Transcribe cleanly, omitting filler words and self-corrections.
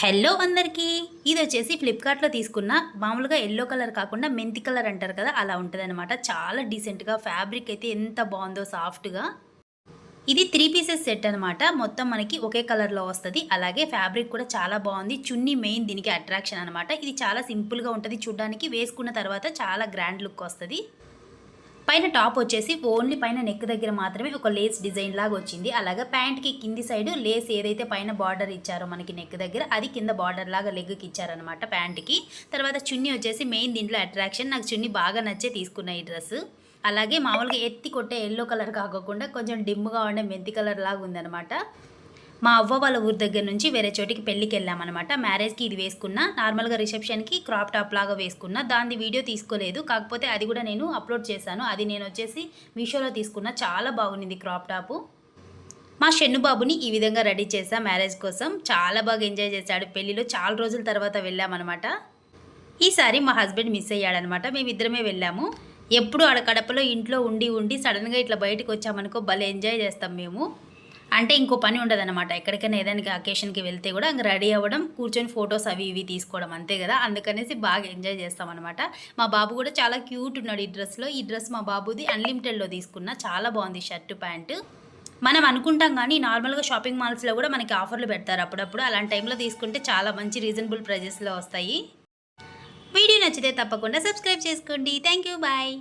Hello అందరికీ ఇది వచ్చేసి ఫ్లిప్కార్ట్లో తీసుకున్న మామూలుగా ఎల్లో కలర్ కాకుండా మెంతి కలర్ అంటారు కదా అలా ఉంటుందన్నమాట. చాలా డీసెంట్గా ఫ్యాబ్రిక్ అయితే ఎంత బాగుందో సాఫ్ట్గా. ఇది 3 పీసెస్ సెట్ అనమాట. మొత్తం మనకి ఒకే కలర్లో వస్తుంది. అలాగే ఫ్యాబ్రిక్ కూడా చాలా బాగుంది. చున్నీ మెయిన్ దీనికి అట్రాక్షన్ అనమాట. ఇది చాలా సింపుల్గా ఉంటుంది చూడడానికి, వేసుకున్న తర్వాత చాలా గ్రాండ్ లుక్ వస్తుంది. పైన టాప్ వచ్చేసి ఓన్లీ పైన నెక్ దగ్గర మాత్రమే ఒక లేస్ డిజైన్ లాగా వచ్చింది. అలాగే ప్యాంట్కి కింది సైడ్ లేస్ ఏదైతే పైన బార్డర్ ఇచ్చారో మనకి నెక్ దగ్గర అది కింద బార్డర్ లాగా లెగ్కి ఇచ్చారనమాట ప్యాంట్కి. తర్వాత చున్నీ వచ్చేసి మెయిన్ దీంట్లో అట్రాక్షన్. నాకు చున్నీ బాగా నచ్చే తీసుకున్న ఈ డ్రెస్. అలాగే మామూలుగా ఎత్తి కొట్టే ఎల్లో కలర్ కాకుండా కొంచెం డిమ్గా ఉండే మెంతి కలర్ లాగా ఉందనమాట. మా అవ్వ వాళ్ళ ఊరి దగ్గర నుంచి వేరే చోటికి పెళ్ళికి వెళ్ళామన్నమాట. మ్యారేజ్కి ఇది వేసుకున్నా, నార్మల్గా రిసెప్షన్కి క్రాప్ టాప్ లాగా వేసుకున్నా. దాని వీడియో తీసుకోలేదు, కాకపోతే అది కూడా నేను అప్లోడ్ చేశాను. అది నేను వచ్చేసి మీషోలో తీసుకున్నా. చాలా బాగుంది క్రాప్ టాపు. మా షెన్నుబాబుని ఈ విధంగా రెడీ చేశా మ్యారేజ్ కోసం. చాలా బాగా ఎంజాయ్ చేశాడు పెళ్ళిలో. చాలా రోజుల తర్వాత వెళ్ళామన్నమాట. ఈసారి మా హస్బెండ్ మిస్ అయ్యాడనమాట. మేమిద్దరమే వెళ్ళాము. ఎప్పుడు ఆడ కడపలో ఇంట్లో ఉండి సడన్గా ఇట్లా బయటకు వచ్చామనుకో భలే ఎంజాయ్ చేస్తాం మేము. అంటే ఇంకో పని ఉండదన్నమాట. ఎక్కడికైనా ఏదైనా అకేషన్కి వెళ్తే కూడా ఇంక రెడీ అవ్వడం, కూర్చొని ఫొటోస్ అవి ఇవి తీసుకోవడం అంతే కదా. అందుకనేసి బాగా ఎంజాయ్ చేస్తామన్నమాట. మా బాబు కూడా చాలా క్యూట్ ఉన్నాడు ఈ డ్రెస్లో. ఈ డ్రెస్ మా బాబుది అన్లిమిటెడ్లో తీసుకున్నా. చాలా బాగుంది షర్టు ప్యాంటు. మనం అనుకుంటాం కానీ నార్మల్గా షాపింగ్ మాల్స్లో కూడా మనకి ఆఫర్లు పెడతారు అప్పుడప్పుడు. అలాంటి టైంలో తీసుకుంటే చాలా మంచి రీజనబుల్ ప్రైజెస్లో వస్తాయి. వీడియో నచ్చితే తప్పకుండా సబ్స్క్రైబ్ చేసుకోండి. Thank you, bye.